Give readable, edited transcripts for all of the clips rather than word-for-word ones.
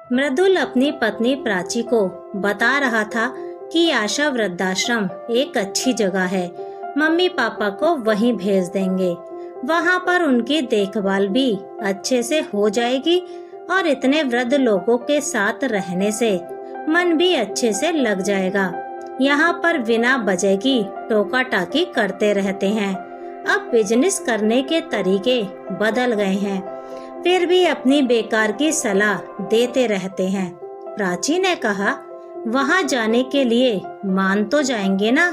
मृदुल अपनी पत्नी प्राची को बता रहा था कि आशा वृद्धाश्रम एक अच्छी जगह है, मम्मी पापा को वहीं भेज देंगे। वहाँ पर उनकी देखभाल भी अच्छे से हो जाएगी और इतने वृद्ध लोगों के साथ रहने से मन भी अच्छे से लग जाएगा। यहाँ पर बिना वजह की टोका टाकी करते रहते हैं। अब बिजनेस करने के तरीके बदल गए हैं, फिर भी अपनी बेकार की सलाह देते रहते हैं। प्राची ने कहा, वहाँ जाने के लिए मान तो जाएंगे ना?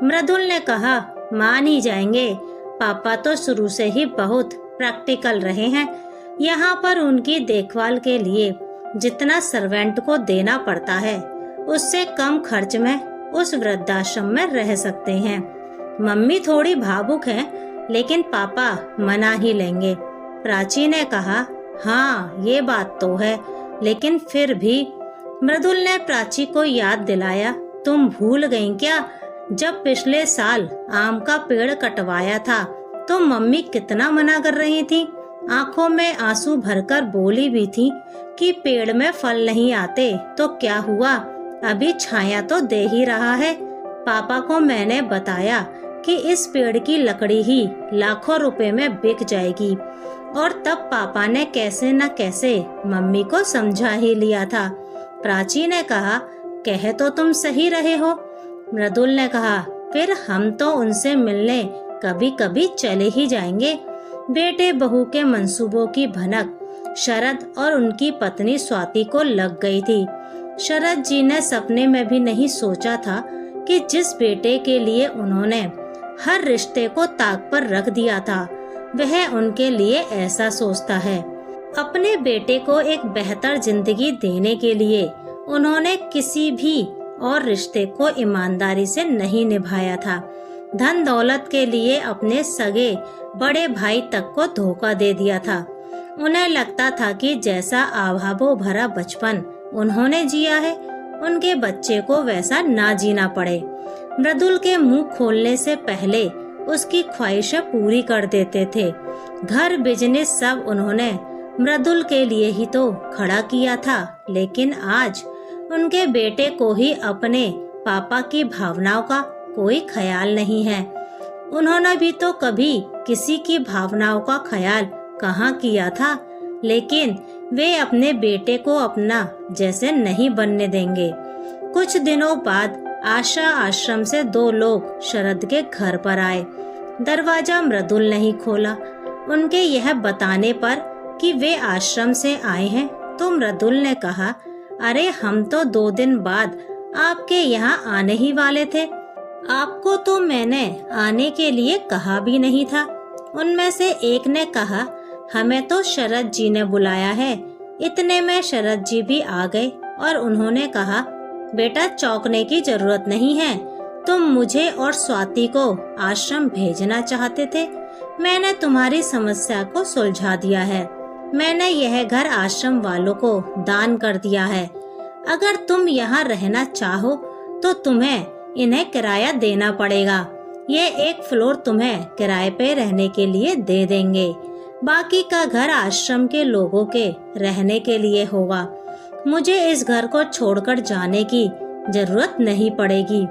मृदुल ने कहा, मान ही जाएंगे। पापा तो शुरू से ही बहुत प्रैक्टिकल रहे हैं। यहाँ पर उनकी देखभाल के लिए जितना सर्वेंट को देना पड़ता है, उससे कम खर्च में उस वृद्धाश्रम में रह सकते हैं। मम्मी थोड़ी भावुक हैं, लेकिन पापा मना ही लेंगे। प्राची ने कहा, हाँ ये बात तो है, लेकिन फिर भी। मृदुल ने प्राची को याद दिलाया, तुम भूल गई क्या? जब पिछले साल आम का पेड़ कटवाया था तो मम्मी कितना मना कर रही थी। आंखों में आंसू भरकर बोली भी थी कि पेड़ में फल नहीं आते तो क्या हुआ, अभी छाया तो दे ही रहा है। पापा को मैंने बताया कि इस पेड़ की लकड़ी ही लाखों रुपए में बिक जाएगी, और तब पापा ने कैसे न कैसे मम्मी को समझा ही लिया था। प्राची ने कहा, कह तो तुम सही रहे हो। मृदुल ने कहा, फिर हम तो उनसे मिलने कभी कभी चले ही जाएंगे। बेटे बहू के मंसूबों की भनक शरद और उनकी पत्नी स्वाति को लग गई थी। शरद जी ने सपने में भी नहीं सोचा था कि जिस बेटे के लिए उन्होंने हर रिश्ते को ताक पर रख दिया था, वह उनके लिए ऐसा सोचता है। अपने बेटे को एक बेहतर जिंदगी देने के लिए उन्होंने किसी भी और रिश्ते को ईमानदारी से नहीं निभाया था। धन दौलत के लिए अपने सगे बड़े भाई तक को धोखा दे दिया था। उन्हें लगता था कि जैसा आभावों भरा बचपन उन्होंने जिया है, उनके बच्चे को वैसा ना जीना पड़े। मृदुल के मुंह खोलने से पहले उसकी ख्वाहिशें पूरी कर देते थे। घर बिजनेस सब उन्होंने मृदुल के लिए ही तो खड़ा किया था, लेकिन आज उनके बेटे को ही अपने पापा की भावनाओं का कोई ख्याल नहीं है। उन्होंने भी तो कभी किसी की भावनाओं का ख्याल कहाँ किया था, लेकिन वे अपने बेटे को अपना जैसे नहीं बनने देंगे। कुछ दिनों बाद आशा आश्रम से 2 लोग शरद के घर पर आए। दरवाजा मृदुल नहीं खोला। उनके यह बताने पर कि वे आश्रम से आए हैं तो मृदुल ने कहा, अरे हम तो 2 दिन बाद आपके यहाँ आने ही वाले थे। आपको तो मैंने आने के लिए कहा भी नहीं था। उनमें से एक ने कहा, हमें तो शरद जी ने बुलाया है। इतने में शरद जी भी आ गए और उन्होंने कहा, बेटा चौंकने की जरूरत नहीं है, तुम मुझे और स्वाति को आश्रम भेजना चाहते थे। मैंने तुम्हारी समस्या को सुलझा दिया है। मैंने यह घर आश्रम वालों को दान कर दिया है। अगर तुम यहाँ रहना चाहो तो तुम्हें इन्हें किराया देना पड़ेगा। ये 1 फ्लोर तुम्हें किराए पे रहने के लिए दे देंगे, बाकी का घर आश्रम के लोगों के रहने के लिए होगा। मुझे इस घर को छोड़कर जाने की जरूरत नहीं पड़ेगी।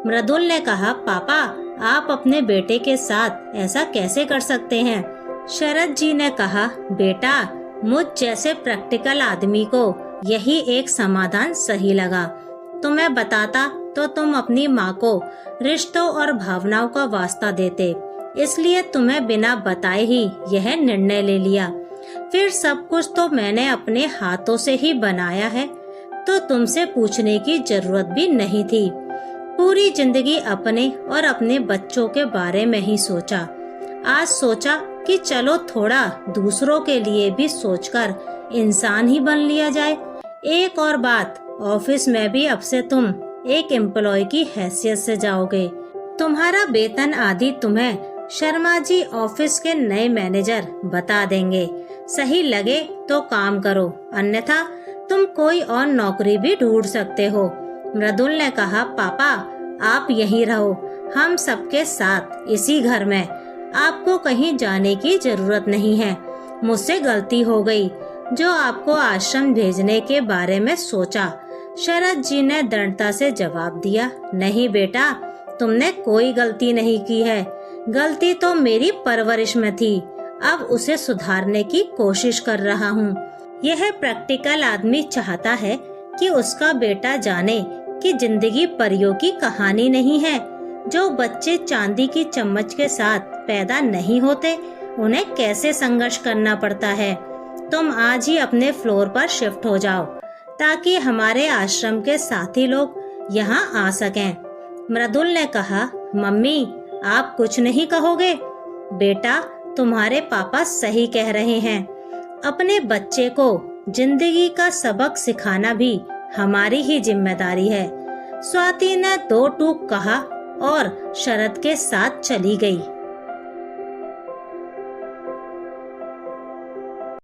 मृदुल ने कहा, पापा आप अपने बेटे के साथ ऐसा कैसे कर सकते हैं? शरद जी ने कहा, बेटा मुझ जैसे प्रैक्टिकल आदमी को यही एक समाधान सही लगा। तुम्हें बताता तो तुम अपनी माँ को रिश्तों और भावनाओं का वास्ता देते, इसलिए तुम्हें बिना बताए ही यह निर्णय ले लिया। फिर सब कुछ तो मैंने अपने हाथों से ही बनाया है, तो तुमसे पूछने की जरूरत भी नहीं थी। पूरी जिंदगी अपने और अपने बच्चों के बारे में ही सोचा। आज सोचा कि चलो थोड़ा दूसरों के लिए भी सोचकर इंसान ही बन लिया जाए। एक और बात, ऑफिस में भी अब से तुम एक एम्प्लॉय की हैसियत से जाओगे। तुम्हारा वेतन आदि तुम्हें शर्मा जी ऑफिस के नए मैनेजर बता देंगे। सही लगे तो काम करो, अन्यथा तुम कोई और नौकरी भी ढूंढ सकते हो। मृदुल ने कहा, पापा आप यहीं रहो, हम सबके साथ इसी घर में। आपको कहीं जाने की जरूरत नहीं है। मुझसे गलती हो गई, जो आपको आश्रम भेजने के बारे में सोचा। शरद जी ने दृढ़ता से जवाब दिया, नहीं बेटा, तुमने कोई गलती नहीं की है। गलती तो मेरी परवरिश में थी, अब उसे सुधारने की कोशिश कर रहा हूँ। यह प्रैक्टिकल आदमी चाहता है कि उसका बेटा जाने कि जिंदगी परियों की कहानी नहीं है। जो बच्चे चांदी की चम्मच के साथ पैदा नहीं होते, उन्हें कैसे संघर्ष करना पड़ता है। तुम आज ही अपने फ्लोर पर शिफ्ट हो जाओ ताकि हमारे आश्रम के साथी लोग यहाँ आ सकें। मृदुल ने कहा, मम्मी आप कुछ नहीं कहोगे? बेटा, तुम्हारे पापा सही कह रहे हैं। अपने बच्चे को जिंदगी का सबक सिखाना भी हमारी ही जिम्मेदारी है। स्वाति ने दो टूक कहा और शरद के साथ चली गई।